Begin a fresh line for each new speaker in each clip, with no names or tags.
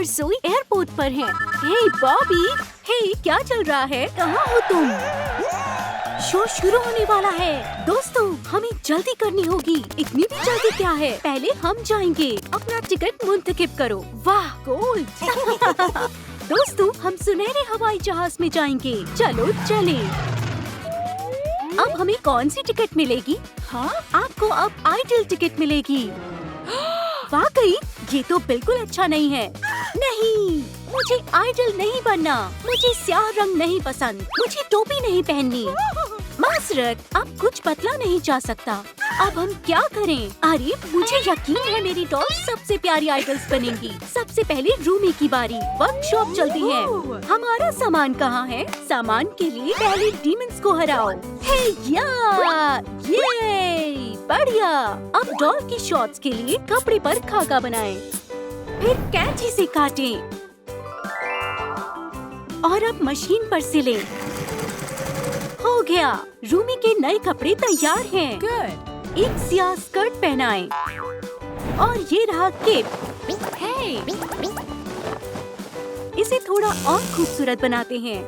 और ज़ोई एयरपोर्ट पर हैं। हे बॉबी, हे क्या चल रहा है? कहाँ हो तुम? शो शुरू होने वाला है। दोस्तों, हमें जल्दी करनी होगी। इतनी भी जल्दी क्या है? पहले हम जाएंगे। अपना टिकट मुंतखब करो। वाह, गोल्ड! दोस्तों, हम सुनहरे हवाई जहाज में जाएंगे। चलो चले। अब हमें कौन सी टिकट मिलेगी? हाँ, आपको अब आइडल टिकट मिलेगी। वाकई ये तो बिल्कुल अच्छा नहीं है। नहीं, मुझे आइडल नहीं बनना। मुझे स्याह रंग नहीं पसंद। मुझे टोपी नहीं पहननी। मासरत, अब कुछ बदला नहीं जा सकता। अब हम क्या करें? अरे मुझे यकीन है मेरी डॉल सबसे प्यारी आइडल्स बनेंगी। सबसे पहले रूमी की बारी। वर्कशॉप चलती है। हमारा सामान कहाँ है? सामान के लिए पहले डीमंस को हराओ। हे या! ये बढ़िया। अब डॉल की शॉट्स के लिए कपड़े पर खाका बनाएं। फिर कैंची से काटें और अब मशीन पर सिलें। हो गया। रूमी के नए कपड़े तैयार हैं।
Good.
एक सियाह स्कर्ट पहनाएं और ये रहा केप। इसे थोड़ा और खूबसूरत बनाते हैं।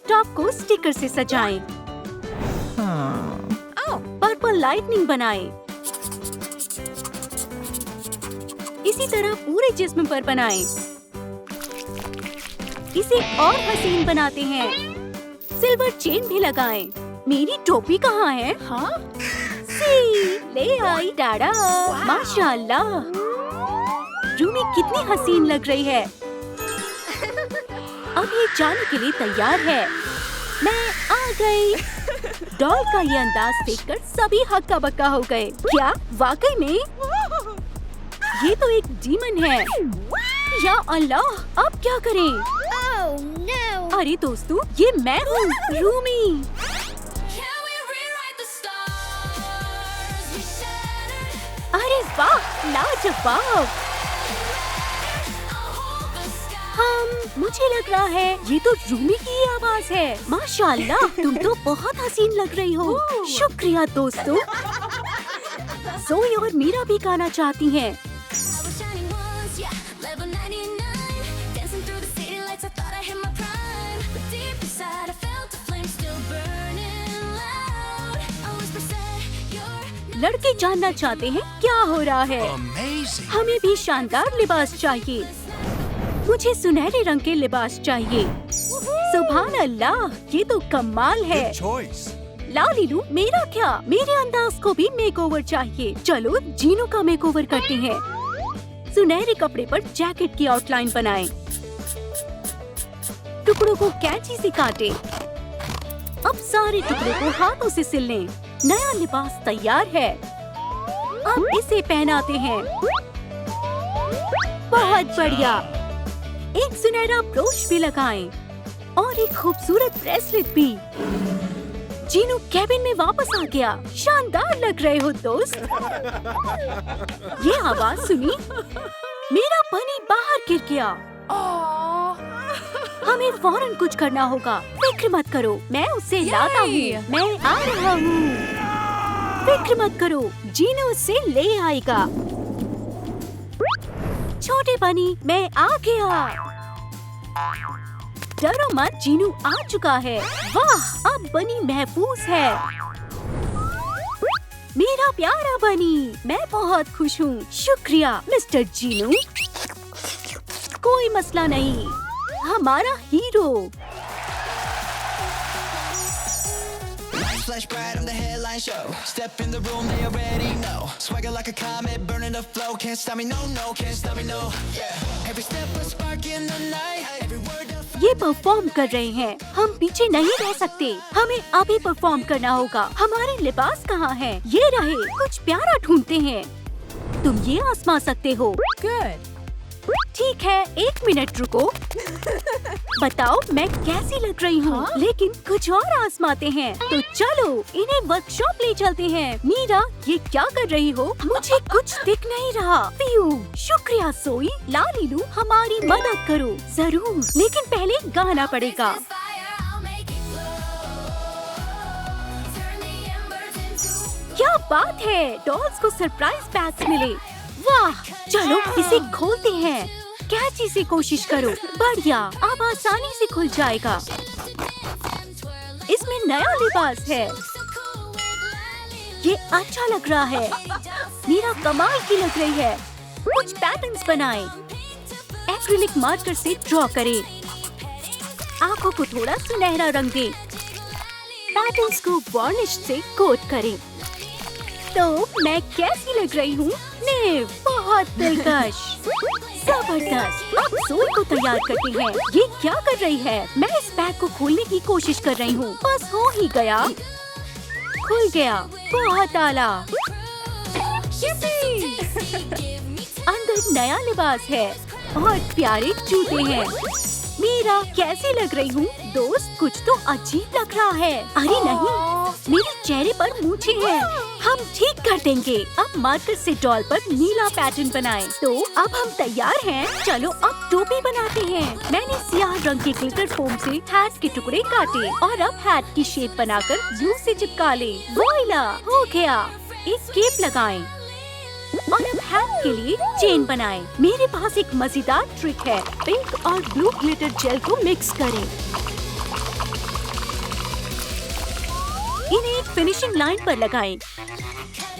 टॉप को स्टिकर से सजाएं। पर्पल लाइटनिंग बनाएं। इसी तरह पूरे जिस्म पर बनाएं। इसे और हसीन बनाते हैं। सिल्वर चेन भी लगाएं। मेरी टोपी कहाँ है?
हाँ?
सी, ले आई डाडा। माशाल्लाह, रूमी कितनी हसीन लग रही है। अब ये जाने के लिए तैयार है। मैं आ गई। डॉल का ये अंदाज देखकर सभी हक्का बक्का हो गए। क्या वाकई में? ये तो एक डीमन है। या अल्लाह, अब क्या करें?
Oh no!
अरे दोस्तों, ये मैं हूँ, रूमी। अरे वाह, लाजवाब। मुझे लग रहा है ये तो रूमी की ही आवाज है। माशाल्लाह, तुम तो बहुत हसीन लग रही हो। शुक्रिया दोस्तों। ज़ोई और मीरा भी गाना चाहती हैं। लड़के जानना चाहते हैं क्या हो रहा है। हमें भी शानदार लिबास चाहिए। मुझे सुनहरे रंग के लिबास चाहिए। सुभान अल्लाह, ये तो कमाल है। लालीलू, मेरा क्या? मेरे अंदाज को भी मेकओवर चाहिए। चलो जीनू का मेकओवर करते हैं। सुनहरे कपड़े पर जैकेट की आउटलाइन बनाएं। टुकड़ों को कैंची से काटें। अब सारे टुकड़ों को हाथों से सिल लें। नया लिबास तैयार है। अब इसे पहनाते हैं। बहुत बढ़िया। एक सुनहरा ब्रोच भी लगाएं और एक खूबसूरत ब्रेसलेट भी। जीनू कैबिन में वापस आ गया। शानदार लग रहे हो दोस्त। ये आवाज सुनी? मेरा बनी बाहर गिर गया। हमें फौरन कुछ करना होगा। फिक्र मत करो, मैं उसे लाता हूँ। मैं आ रहा हूँ। फिक्र मत करो, जीनू उसे ले आएगा। छोटे बनी, मैं आ गया। डरो मत, जीनू आ चुका है। वाह, अब बनी महफूज है। मेरा प्यारा बनी, मैं बहुत खुश हूँ। शुक्रिया मिस्टर जीनू। कोई मसला नहीं, हमारा hero.
Flash bright, I'm the headline show. Step in the room, they already know. Swagger like a comet, burning the flow. Can't stop me, no, no, can't stop me, no. Yeah. Every step a spark in the night. Every word a
ये perform कर रहे हैं। हम पीछे नहीं रह सकते। हमें अभी परफॉर्म करना होगा। हमारे लिबास कहाँ हैं? ये रहे। कुछ प्यारा ढूंढते हैं। तुम ये आजमा सकते हो।
Good.
ठीक है, 1 मिनट रुको। बताओ मैं कैसी लग रही हूँ?
हाँ?
लेकिन कुछ और आजमाते हैं। तो चलो इन्हें वर्कशॉप ले चलते हैं। मीरा, ये क्या कर रही हो? मुझे कुछ दिख नहीं रहा। पियू, शुक्रिया ज़ोई। लालीलू, हमारी मदद करो। जरूर, लेकिन पहले गाना पड़ेगा। क्या बात है, डॉल्स को सरप्राइज पैक्स मिले। वाह, चलो इसे खोलते हैं। कैंची से कोशिश करो। बढ़िया, अब आसानी से खुल जाएगा। इसमें नया लिबास है। ये अच्छा लग रहा है। मीरा कमाल की लग रही है। कुछ पैटर्न्स बनाएं। एक्रिलिक मार्कर से ड्रॉ करें। आंखों को थोड़ा सुनहरा रंग दें। पैटर्न्स को वार्निश से कोट करें। तो मैं कैसी लग रही हूँ? नेव, बहुत दिलकश। जबरदस्त। अब सोई को तैयार करते हैं। ये क्या कर रही है? मैं इस बैग को खोलने की कोशिश कर रही हूँ। बस हो ही गया। खुल गया। बहुत आला। अंदर नया लिबास है और प्यारे जूते हैं। मीरा कैसी लग रही हूँ? दोस्त, कुछ तो अजीब लग रहा है। अरे नहीं, मेरे चेहरे पर मूछें हैं। हम ठीक कर देंगे। अब मार्कर से डॉल पर नीला पैटर्न बनाएं। तो अब हम तैयार हैं। चलो अब टोपी बनाते हैं। मैंने सियाह रंग के ग्लिटर फोम से हैट के टुकड़े काटे और अब हैट की शेप बनाकर ग्लू से चिपका ले। वोइला, हो गया। एक केप लगाएं और अब हैट के लिए चेन बनाएं। मेरे पास एक मजेदार ट्रिक है। पिंक और ब्लू ग्लिटर जेल को मिक्स करें। इन्हें एक फिनिशिंग लाइन पर लगाएं।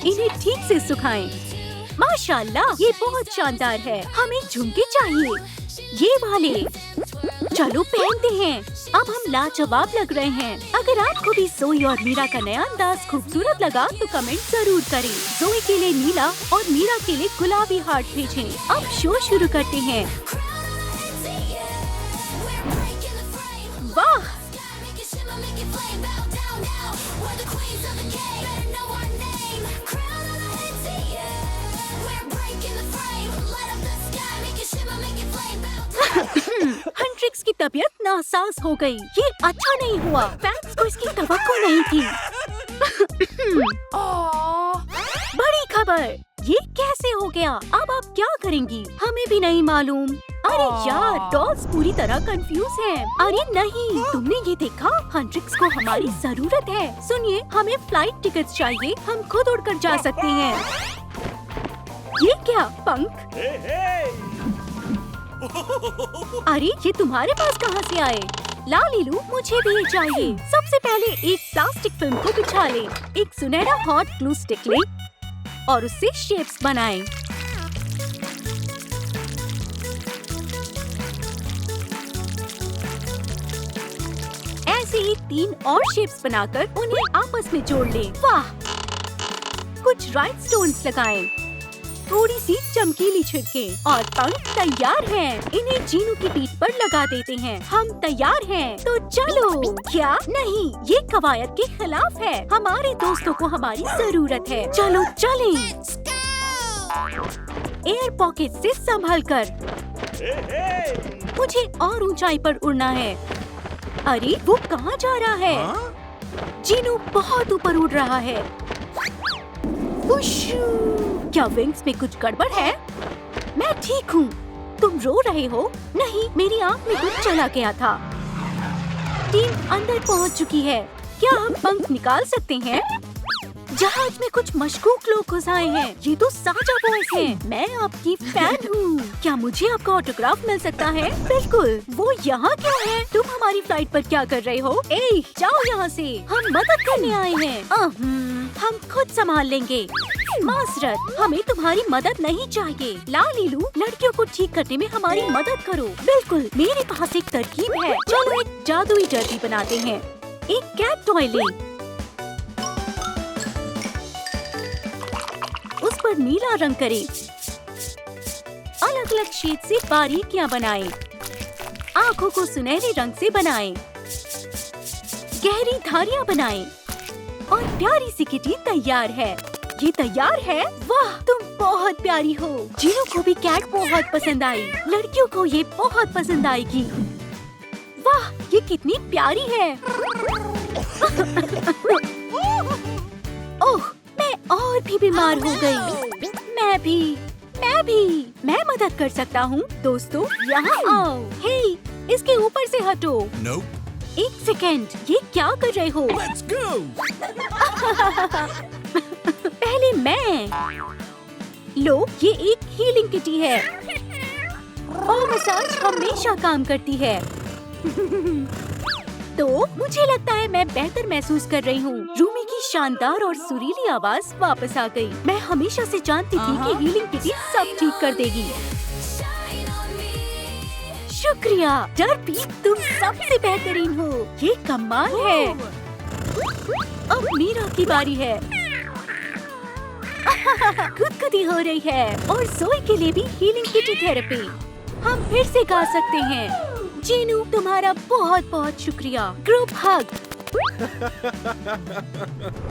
इन्हें ठीक से सुखाएं। माशाल्लाह, ये बहुत शानदार है। हमें झुमके चाहिए, ये वाले। चलो पहनते हैं। अब हम लाजवाब लग रहे हैं। अगर आपको भी जोई और मीरा का नया अंदाज खूबसूरत लगा तो कमेंट जरूर करें। जोई के लिए नीला और मीरा के लिए गुलाबी हार्ट भेजें। अब शो शुरू करते हैं। वाह, हंट्रिक्स की तबीयत नासाज हो गई। ये अच्छा नहीं हुआ। फैंस को इसकी तवक्को नहीं थी। बड़ी खबर, ये कैसे हो गया? अब आप क्या करेंगी? हमें भी नहीं मालूम। अरे यार, डॉल्स पूरी तरह कंफ्यूज हैं। अरे नहीं, तुमने ये देखा? हंट्रिक्स को हमारी जरूरत है। सुनिए, हमें फ्लाइट टिकट्स चाहिए। हम खुद उड़कर जा सकते हैं। ये क्या, पंख? अरे ये तुम्हारे पास कहाँ से आए? लालीलू, मुझे भी ये चाहिए। सबसे पहले एक प्लास्टिक फिल्म को बिछा ले। एक सुनहरा हॉट ग्लू स्टिक ले और उससे शेप्स बनाएं। ऐसे ही 3 और शेप्स बनाकर उन्हें आपस में जोड़ लें। वाह! कुछ राइनस्टोन्स लगाएं। थोड़ी सी चमकीली छिड़कें और पंख तैयार हैं। इन्हें जीनू की पीठ पर लगा देते हैं। हम तैयार हैं, तो चलो। क्या? नहीं, ये कवायद के खिलाफ है। हमारे दोस्तों को हमारी जरूरत है। चलो चलें। एयर पॉकेट से संभल कर। मुझे और ऊंचाई पर उड़ना है। अरे वो कहाँ जा रहा है? जीनू बहुत ऊपर उड़ रहा है। क्या विंग्स में कुछ गड़बड़ है? मैं ठीक हूँ। तुम रो रहे हो? नहीं, मेरी आँख में कुछ चला गया था। टीम अंदर पहुँच चुकी है। क्या हम पंख निकाल सकते हैं? जहाज में कुछ मशकूक लोग घुस आए हैं। ये तो साजा बॉयज हैं। मैं आपकी फैन हूँ। क्या मुझे आपका ऑटोग्राफ मिल सकता है? बिल्कुल। वो यहाँ क्या है? तुम हमारी फ्लाइट पर क्या कर रहे हो? ए, जाओ यहाँ से। हम मदद करने आए हैं। हम खुद संभाल लेंगे। मासरत, हमें तुम्हारी मदद नहीं चाहिए। लालीलू, लड़कियों को ठीक करने में हमारी मदद करो। बिल्कुल, मेरे पास एक तरकीब है। चलो एक जादुई डर्टी बनाते हैं। एक कैट टॉय लें। उस पर नीला रंग करें। अलग अलग शेड से बारीकियां बनाएं। आँखों को सुनहरे रंग से बनाएं। गहरी धारियां बनाएं। और प्यारी सी किटी तैयार है। ये तैयार है? वाह, तुम बहुत प्यारी हो। जीनू को भी कैट बहुत पसंद आई। लड़कियों को ये बहुत पसंद आएगी। वाह, ये कितनी प्यारी है। ओह, मैं और भी बीमार हो गई। मैं भी। मैं मदद कर सकता हूँ। दोस्तों, यहाँ आओ। हे, इसके ऊपर से हटो।
Nope.
एक सेकेंड, ये क्या कर रहे हो?
Let's go.
पहले मैं। लो, ये एक हीलिंग किटी है। ओह मसाज हमेशा काम करती है। तो मुझे लगता है मैं बेहतर महसूस कर रही हूँ। रूमी की शानदार और सुरीली आवाज वापस आ गई। मैं हमेशा से जानती थी कि हीलिंग किटी सब ठीक कर देगी। शुक्रिया डरपीक, तुम सबसे बेहतरीन हो। ये कमाल है। अब मीरा की बारी है। गुदगुदी हो रही है और जोई के लिए भी हीलिंग किटी थेरेपी। हम फिर से गा सकते हैं। जीनू, तुम्हारा बहुत बहुत शुक्रिया। Group hug.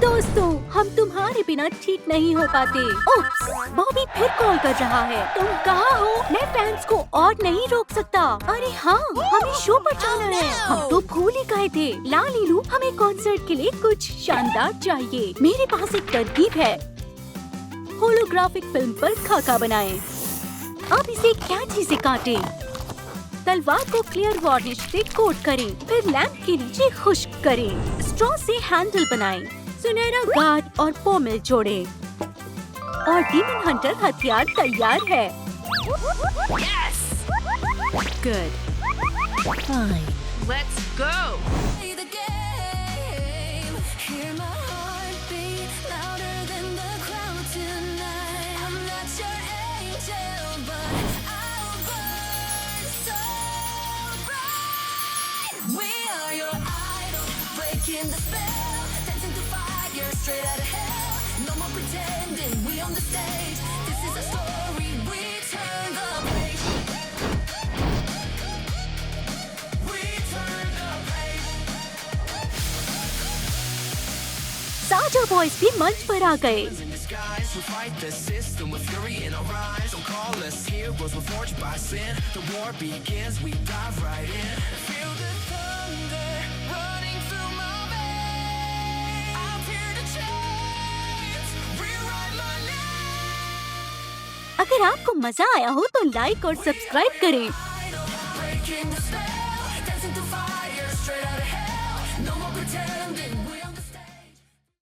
दोस्तों, हम तुम्हारे बिना ठीक नहीं हो पाते। ओप्स, बॉबी फिर कॉल कर रहा है। तुम कहाँ हो? मैं फैंस को और नहीं रोक सकता। अरे हाँ, हमें शो पर जाना है। हम तो भूल ही गए थे। लालीलू, हमें कॉन्सर्ट के लिए कुछ शानदार चाहिए। मेरे पास एक तरकीब है। होलोग्राफिक फिल्म पर खाका बनाएं। अब इसे कैंची से काटें। तलवार को क्लियर वार्निश से कोट करें, फिर लैंप के नीचे खुश्क करें। स्ट्रॉ से हैंडल बनाएं। सुनहरा गार्ड और पोमेल जोड़ें। और डीमन हंटर हथियार तैयार है। Good.
Fine.
Let's go!
Play the game. Hear my heartbeat louder than the crowd tonight. I'm not your angel, but I'll burn so bright. We are your idol, breaking the spell, dancing through fire, straight out of hell. No more pretending, we on the stage. This is our story, we turn the page. We turn the page.
Saja boys भी मंच पर आ गए।
In disguise, we fight the system with fury in our eyes. Don't call us heroes, we're forged by sin. The war begins, we dive right in. Feel the thunder running through my veins. I'll tear the chains, rewrite my name.
अगर आपको मजा आया हो तो like और subscribe करें।
Idol, breaking the spell, dancing through fire, straight out of hell. No more pretending, we are